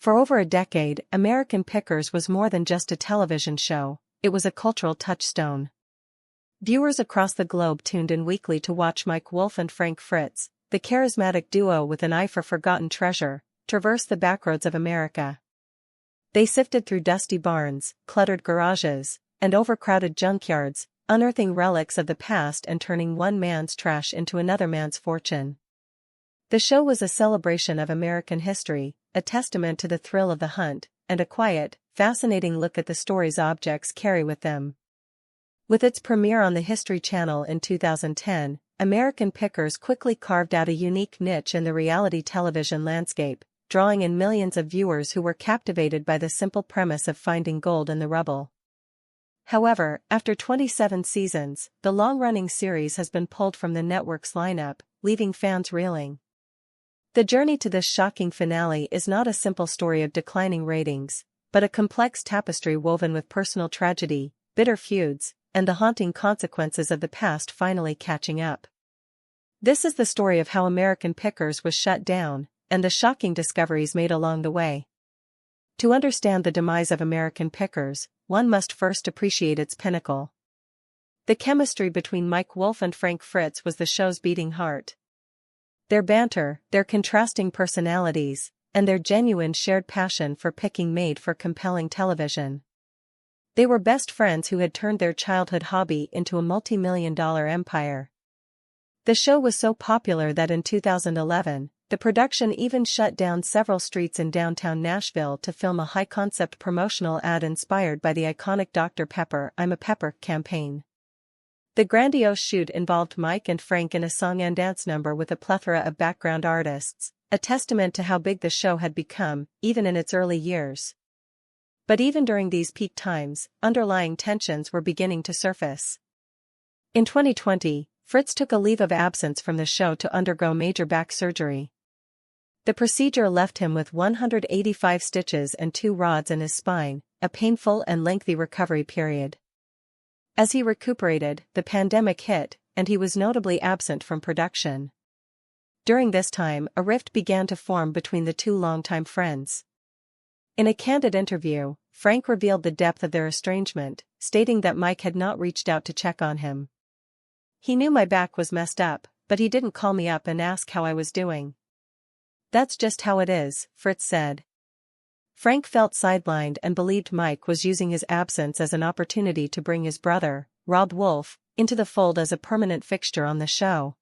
For over a decade, American Pickers was more than just a television show, it was a cultural touchstone. Viewers across the globe tuned in weekly to watch Mike Wolfe and Frank Fritz, the charismatic duo with an eye for forgotten treasure, traverse the backroads of America. They sifted through dusty barns, cluttered garages, and overcrowded junkyards, unearthing relics of the past and turning one man's trash into another man's fortune. The show was a celebration of American history, a testament to the thrill of the hunt, and a quiet, fascinating look at the stories objects carry with them. With its premiere on the History Channel in 2010, American Pickers quickly carved out a unique niche in the reality television landscape, drawing in millions of viewers who were captivated by the simple premise of finding gold in the rubble. However, after 27 seasons, the long-running series has been pulled from the network's lineup, leaving fans reeling. The journey to this shocking finale is not a simple story of declining ratings, but a complex tapestry woven with personal tragedy, bitter feuds, and the haunting consequences of the past finally catching up. This is the story of how American Pickers was shut down, and the shocking discoveries made along the way. To understand the demise of American Pickers, one must first appreciate its pinnacle. The chemistry between Mike Wolfe and Frank Fritz was the show's beating heart. Their banter, their contrasting personalities, and their genuine shared passion for picking made for compelling television. They were best friends who had turned their childhood hobby into a multi-million-dollar empire. The show was so popular that in 2011, the production even shut down several streets in downtown Nashville to film a high-concept promotional ad inspired by the iconic Dr. Pepper "I'm a Pepper" campaign. The grandiose shoot involved Mike and Frank in a song and dance number with a plethora of background artists, a testament to how big the show had become, even in its early years. But even during these peak times, underlying tensions were beginning to surface. In 2020, Fritz took a leave of absence from the show to undergo major back surgery. The procedure left him with 185 stitches and 2 rods in his spine, a painful and lengthy recovery period. As he recuperated, the pandemic hit, and he was notably absent from production. During this time, a rift began to form between the two longtime friends. In a candid interview, Frank revealed the depth of their estrangement, stating that Mike had not reached out to check on him. "He knew my back was messed up, but he didn't call me up and ask how I was doing. That's just how it is," Fritz said. Frank felt sidelined and believed Mike was using his absence as an opportunity to bring his brother, Rob Wolfe, into the fold as a permanent fixture on the show.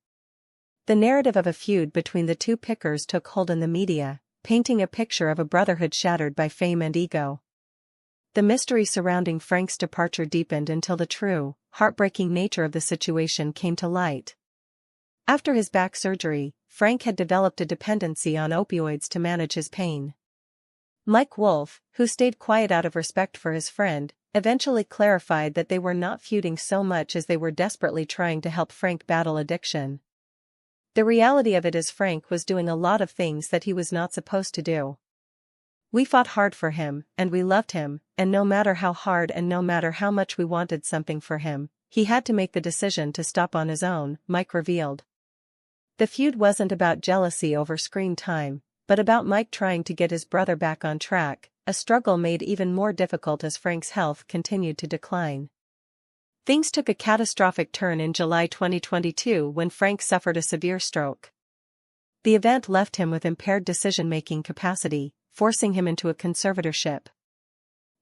The narrative of a feud between the two Pickers took hold in the media, painting a picture of a brotherhood shattered by fame and ego. The mystery surrounding Frank's departure deepened until the true, heartbreaking nature of the situation came to light. After his back surgery, Frank had developed a dependency on opioids to manage his pain. Mike Wolfe, who stayed quiet out of respect for his friend, eventually clarified that they were not feuding so much as they were desperately trying to help Frank battle addiction. The reality of it is Frank was doing a lot of things that he was not supposed to do. "We fought hard for him, and we loved him, and no matter how hard and no matter how much we wanted something for him, he had to make the decision to stop on his own," Mike revealed. The feud wasn't about jealousy over screen time, but about Mike trying to get his brother back on track, a struggle made even more difficult as Frank's health continued to decline. Things took a catastrophic turn in July 2022 when Frank suffered a severe stroke. The event left him with impaired decision-making capacity, forcing him into a conservatorship.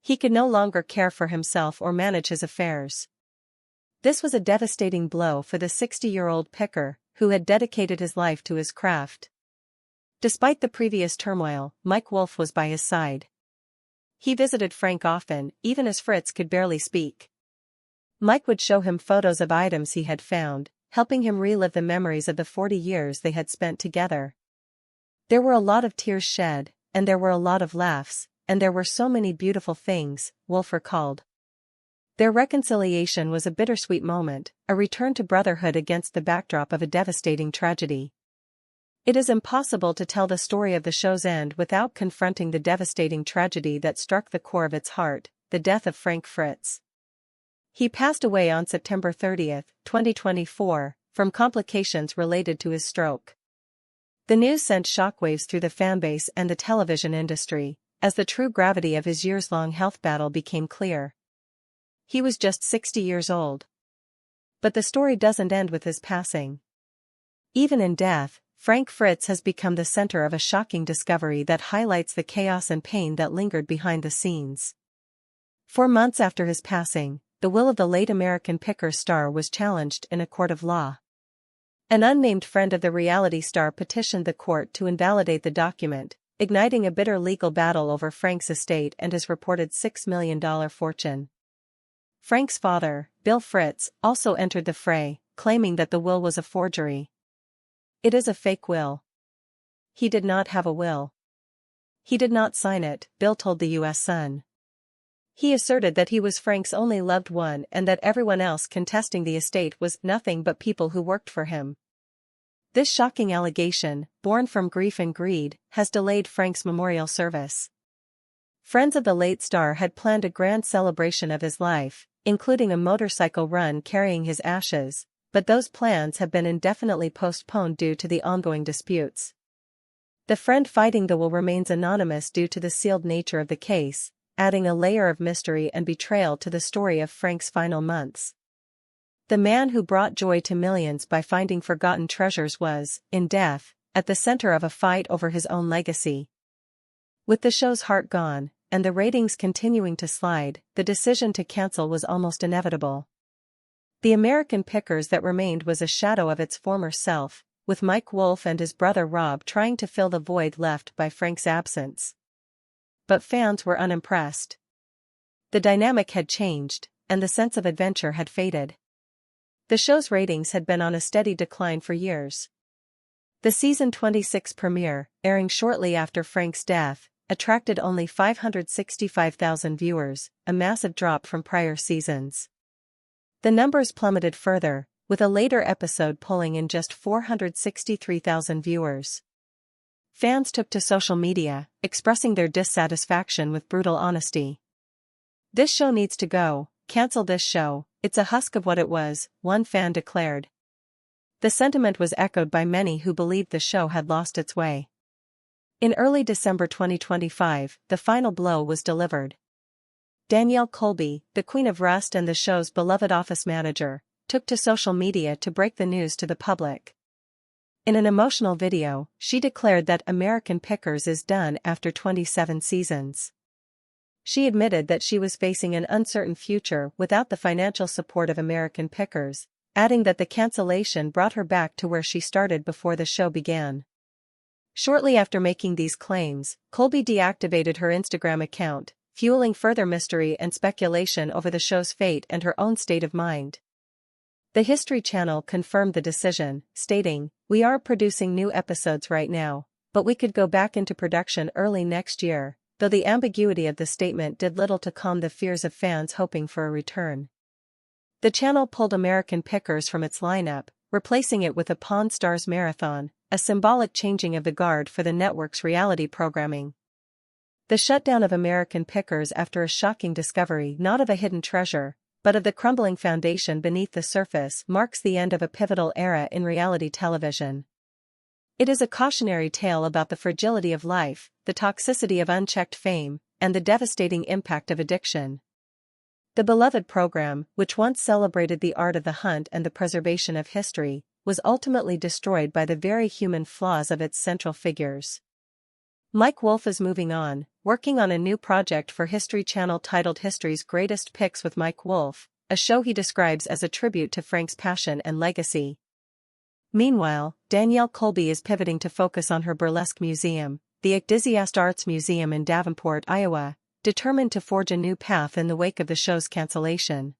He could no longer care for himself or manage his affairs. This was a devastating blow for the 60-year-old picker, who had dedicated his life to his craft. Despite the previous turmoil, Mike Wolfe was by his side. He visited Frank often, even as Fritz could barely speak. Mike would show him photos of items he had found, helping him relive the memories of the 40 years they had spent together. There were a lot of tears shed, and there were a lot of laughs, and there were so many beautiful things, Wolfe recalled. Their reconciliation was a bittersweet moment, a return to brotherhood against the backdrop of a devastating tragedy. It is impossible to tell the story of the show's end without confronting the devastating tragedy that struck the core of its heart, the death of Frank Fritz. He passed away on September 30, 2024, from complications related to his stroke. The news sent shockwaves through the fanbase and the television industry, as the true gravity of his years-long health battle became clear. He was just 60 years old. But the story doesn't end with his passing. Even in death, Frank Fritz has become the center of a shocking discovery that highlights the chaos and pain that lingered behind the scenes. 4 months after his passing, the will of the late American Pickers star was challenged in a court of law. An unnamed friend of the reality star petitioned the court to invalidate the document, igniting a bitter legal battle over Frank's estate and his reported $6 million fortune. Frank's father, Bill Fritz, also entered the fray, claiming that the will was a forgery. "It is a fake will. He did not have a will. He did not sign it," Bill told the U.S. Sun. He asserted that he was Frank's only loved one and that everyone else contesting the estate was nothing but people who worked for him. This shocking allegation, born from grief and greed, has delayed Frank's memorial service. Friends of the late star had planned a grand celebration of his life, including a motorcycle run carrying his ashes, but those plans have been indefinitely postponed due to the ongoing disputes. The friend fighting the will remains anonymous due to the sealed nature of the case, adding a layer of mystery and betrayal to the story of Frank's final months. The man who brought joy to millions by finding forgotten treasures was, in death, at the center of a fight over his own legacy. With the show's heart gone, and the ratings continuing to slide, the decision to cancel was almost inevitable. The American Pickers that remained was a shadow of its former self, with Mike Wolfe and his brother Rob trying to fill the void left by Frank's absence. But fans were unimpressed. The dynamic had changed, and the sense of adventure had faded. The show's ratings had been on a steady decline for years. The season 26 premiere, airing shortly after Frank's death, attracted only 565,000 viewers, a massive drop from prior seasons. The numbers plummeted further, with a later episode pulling in just 463,000 viewers. Fans took to social media, expressing their dissatisfaction with brutal honesty. "This show needs to go, cancel this show, it's a husk of what it was," one fan declared. The sentiment was echoed by many who believed the show had lost its way. In early December 2025, the final blow was delivered. Danielle Colby, the Queen of Rust and the show's beloved office manager, took to social media to break the news to the public. In an emotional video, she declared that American Pickers is done after 27 seasons. She admitted that she was facing an uncertain future without the financial support of American Pickers, adding that the cancellation brought her back to where she started before the show began. Shortly after making these claims, Colby deactivated her Instagram account, fueling further mystery and speculation over the show's fate and her own state of mind. The History Channel confirmed the decision, stating, "We are producing new episodes right now, but we could go back into production early next year," though the ambiguity of the statement did little to calm the fears of fans hoping for a return. The channel pulled American Pickers from its lineup, replacing it with a Pawn Stars Marathon, a symbolic changing of the guard for the network's reality programming. The shutdown of American Pickers after a shocking discovery not of a hidden treasure, but of the crumbling foundation beneath the surface marks the end of a pivotal era in reality television. It is a cautionary tale about the fragility of life, the toxicity of unchecked fame, and the devastating impact of addiction. The beloved program, which once celebrated the art of the hunt and the preservation of history, was ultimately destroyed by the very human flaws of its central figures. Mike Wolfe is moving on, working on a new project for History Channel titled History's Greatest Picks with Mike Wolfe, a show he describes as a tribute to Frank's passion and legacy. Meanwhile, Danielle Colby is pivoting to focus on her burlesque museum, the Enthusiast Arts Museum in Davenport, Iowa, determined to forge a new path in the wake of the show's cancellation.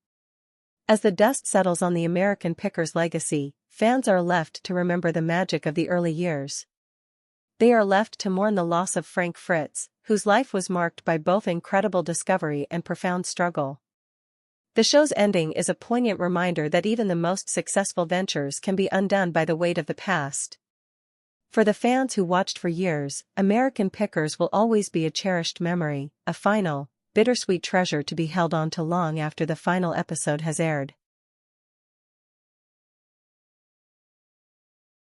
As the dust settles on the American Pickers' legacy, fans are left to remember the magic of the early years. They are left to mourn the loss of Frank Fritz, whose life was marked by both incredible discovery and profound struggle. The show's ending is a poignant reminder that even the most successful ventures can be undone by the weight of the past. For the fans who watched for years, American Pickers will always be a cherished memory, a final, bittersweet treasure to be held on to long after the final episode has aired.